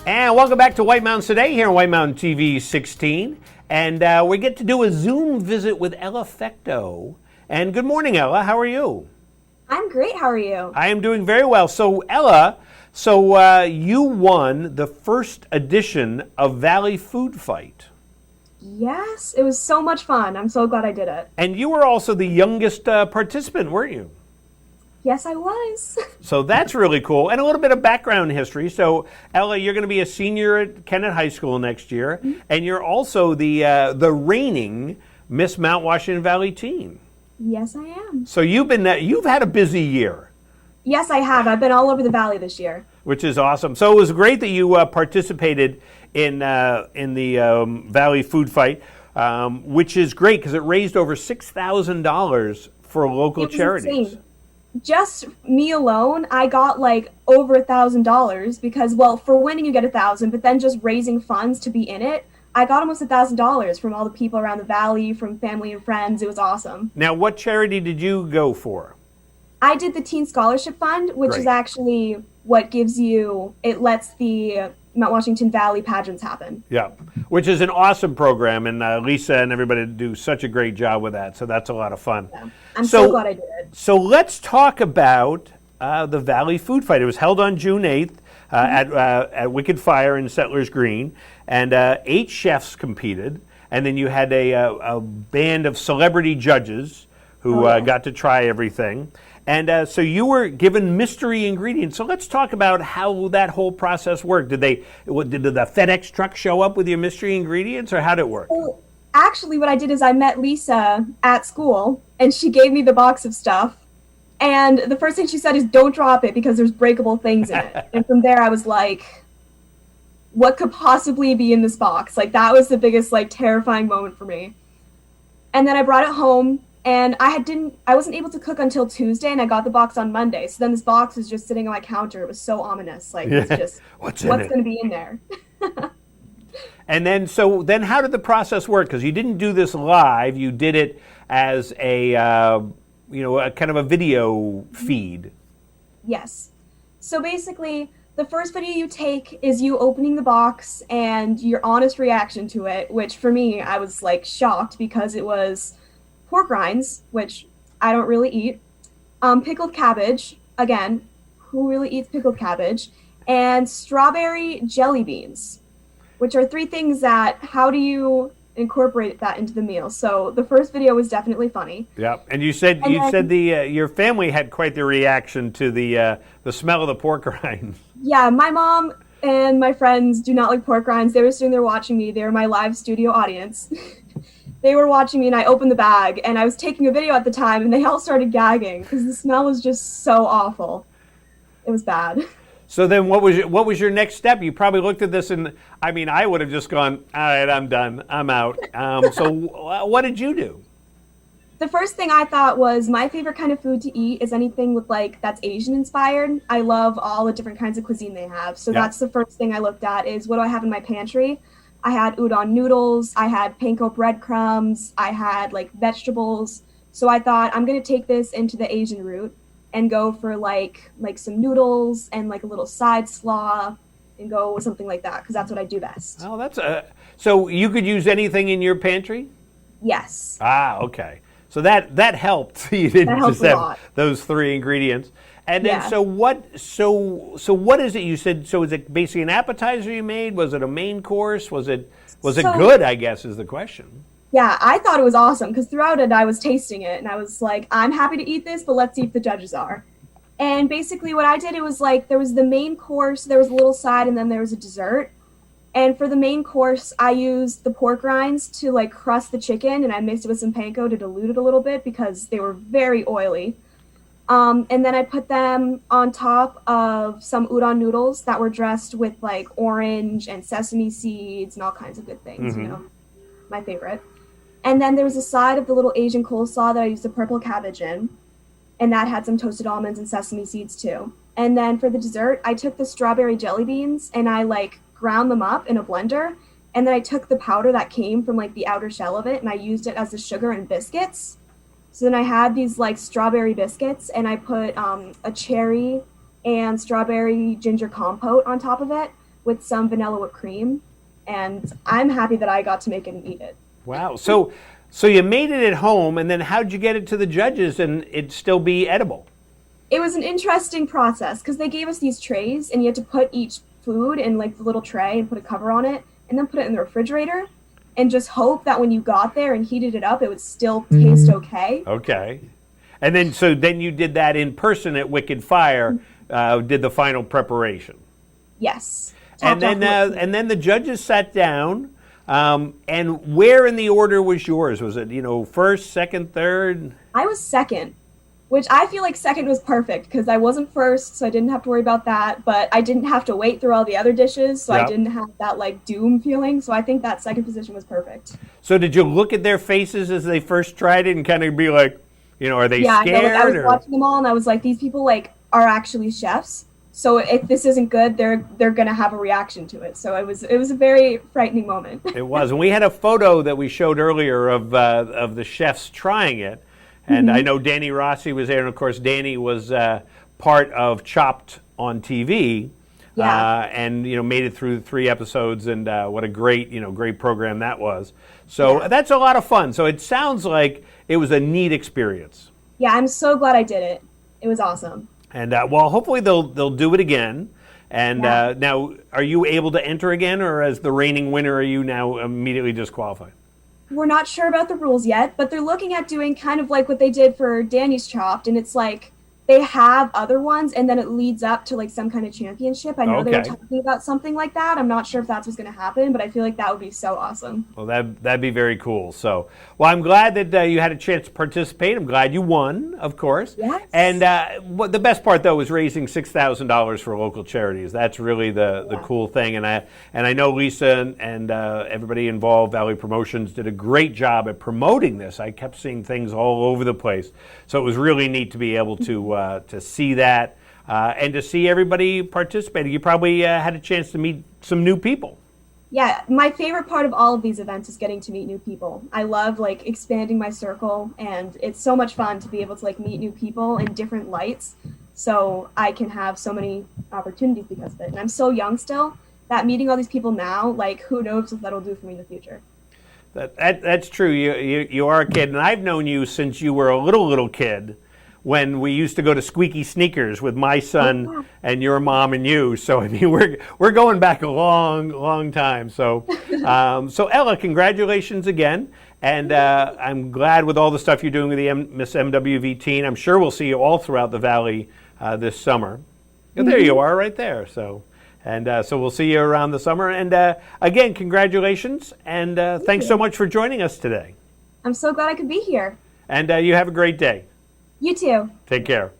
And welcome back to White Mountains Today here on White Mountain TV 16. And we get to do a Zoom visit with Ella Fecteau. And good morning, Ella. How are you? I'm great. How are you? I am doing very well. So, Ella, you won the first edition of Valley Food Fight. Yes, it was so much fun. I'm so glad I did it. And you were also the youngest participant, weren't you? Yes, I was. So that's really cool. And a little bit of background history. So, Ella, you're going to be a senior at Kennett High School next year, and you're also the reigning Miss Mt.Washington Valley teen. Yes, I am. So you've had a busy year. Yes, I have. I've been all over the valley this year. Which is awesome. So it was great that you participated in the Valley Food Fight, which is great because it raised over $6,000 for local charities. Insane. Just me alone, I got like over $1,000 because, well, for winning you get $1,000, but then just raising funds to be in it, I got almost $1,000 from all the people around the valley, from family and friends. It was awesome. Now, what charity did you go for? I did the Teen Scholarship Fund, which is actually what it lets the Mt.Washington Valley pageants happen. Yeah, which is an awesome program, and Lisa and everybody do such a great job with that, so that's a lot of fun. Yeah. I'm so glad I did it. So let's talk about the Valley Food Fight. It was held on June 8th at Wicked Fire in Settlers Green, and 8 chefs competed, and then you had a band of celebrity judges who got to try everything. And so you were given mystery ingredients. So let's talk about how that whole process worked. Did the FedEx truck show up with your mystery ingredients, or how did it work? Well, actually, what I did is I met Lisa at school, and she gave me the box of stuff. And the first thing she said is, don't drop it because there's breakable things in it. And from there, I was like, what could possibly be in this box? Like, that was the biggest, terrifying moment for me. And then I brought it home. And I wasn't able to cook until Tuesday, and I got the box on Monday. So then this box was just sitting on my counter. It was so ominous. It's just, what's going to be in there? And then, how did the process work? Because you didn't do this live. You did it as a kind of a video feed. Yes. So basically, the first video you take is you opening the box and your honest reaction to it, which for me, I was shocked because it was pork rinds, which I don't really eat, pickled cabbage, again, who really eats pickled cabbage, and strawberry jelly beans, which are 3 things that, how do you incorporate that into the meal? So the first video was definitely funny. Yeah, and you said your family had quite the reaction to the smell of the pork rinds. Yeah, my mom and my friends do not like pork rinds. They were sitting there watching me. They were my live studio audience. They were watching me, and I opened the bag, and I was taking a video at the time, and they all started gagging because the smell was just so awful. It was bad. So then what was your next step? You probably looked at this, and I would have just gone, all right, I'm done. I'm out. So what did you do? The first thing I thought was my favorite kind of food to eat is anything with that's Asian inspired. I love all the different kinds of cuisine they have. So that's the first thing I looked at is what do I have in my pantry? I had udon noodles, I had panko breadcrumbs, I had vegetables. So I thought I'm going to take this into the Asian route and go for some noodles and a little side slaw and go with something like that because that's what I do best. Oh, so you could use anything in your pantry? Yes. Ah, okay. So that helped. You didn't just have those 3 ingredients. And then, so what is it you said? So is it basically an appetizer you made? Was it a main course? Was it good, I guess, is the question. Yeah, I thought it was awesome because throughout it, I was tasting it and I was like, I'm happy to eat this, but let's see if the judges are. And basically what I did, it was there was the main course, there was a little side, and then there was a dessert. And for the main course, I used the pork rinds to crust the chicken, and I mixed it with some panko to dilute it a little bit because they were very oily. And then I put them on top of some udon noodles that were dressed with orange and sesame seeds and all kinds of good things, my favorite. And then there was a side of the little Asian coleslaw that I used the purple cabbage in, and that had some toasted almonds and sesame seeds too. And then for the dessert, I took the strawberry jelly beans and I ground them up in a blender, and then I took the powder that came from the outer shell of it and I used it as the sugar and biscuits. So then I had these strawberry biscuits, and I put a cherry and strawberry ginger compote on top of it. with some vanilla whipped cream, and I'm happy that I got to make it and eat it. Wow. So you made it at home, and then how'd you get it to the judges and it still be edible? It was an interesting process because they gave us these trays, and you had to put each food in like the little tray and put a cover on it, and then put it in the refrigerator, and just hope that when you got there and heated it up, it would still taste okay. Okay. And then you did that in person at Wicked Fire, did the final preparation. Yes. And then the judges sat down. And where in the order was yours? Was it, first, second, third? I was second, which I feel like second was perfect because I wasn't first, so I didn't have to worry about that. But I didn't have to wait through all the other dishes, so Yep. I didn't have that like doom feeling. So I think that second position was perfect. So did you look at their faces as they first tried it and kind of be like, are they Yeah, scared? I was watching them all, and I was like, these people like are actually chefs. So if this isn't good, they're gonna have a reaction to it. So it was a very frightening moment. It was, and we had a photo that we showed earlier of the chefs trying it, and I know Danny Rossi was there, and of course Danny was part of Chopped on TV, Yeah. and made it through 3 episodes, and what a great great program that was. So Yeah. that's a lot of fun. So it sounds like it was a neat experience. Yeah, I'm so glad I did it. It was awesome. And well, hopefully they'll do it again. And Yeah. now, are you able to enter again, or as the reigning winner, are you now immediately disqualified? We're not sure about the rules yet, but they're looking at doing kind of like what they did for Danny's Chopped, and it's like they have other ones, and then it leads up to like some kind of championship. I know they were Okay. talking about something like that. I'm not sure if that's what's going to happen, but I feel like that would be so awesome. Well, that'd be very cool. So, well, I'm glad that you had a chance to participate. I'm glad you won, of course. Yes. And what the best part though was raising $6,000 for local charities. That's really the cool thing. And I know Lisa and everybody involved, Valley Promotions, did a great job at promoting this. I kept seeing things all over the place, so it was really neat to be able to see that and to see everybody participating. You probably had a chance to meet some new people. Yeah, my favorite part of all of these events is getting to meet new people. I love like expanding my circle, and it's so much fun to be able to like meet new people in different lights. So I can have so many opportunities because of it. And I'm so young still that meeting all these people now, like who knows what that'll do for me in the future. That's true. You are a kid, and I've known you since you were a little kid, when we used to go to Squeaky Sneakers with my son and your mom and you. So I mean, we're going back a long time. So so Ella, congratulations again, and I'm glad with all the stuff you're doing with the Miss MWV teen. I'm sure we'll see you all throughout the Valley this summer. There you are, right there. So. And so we'll see you around the summer. And again, congratulations, and thanks so much for joining us today. I'm so glad I could be here. And you have a great day. You too. Take care.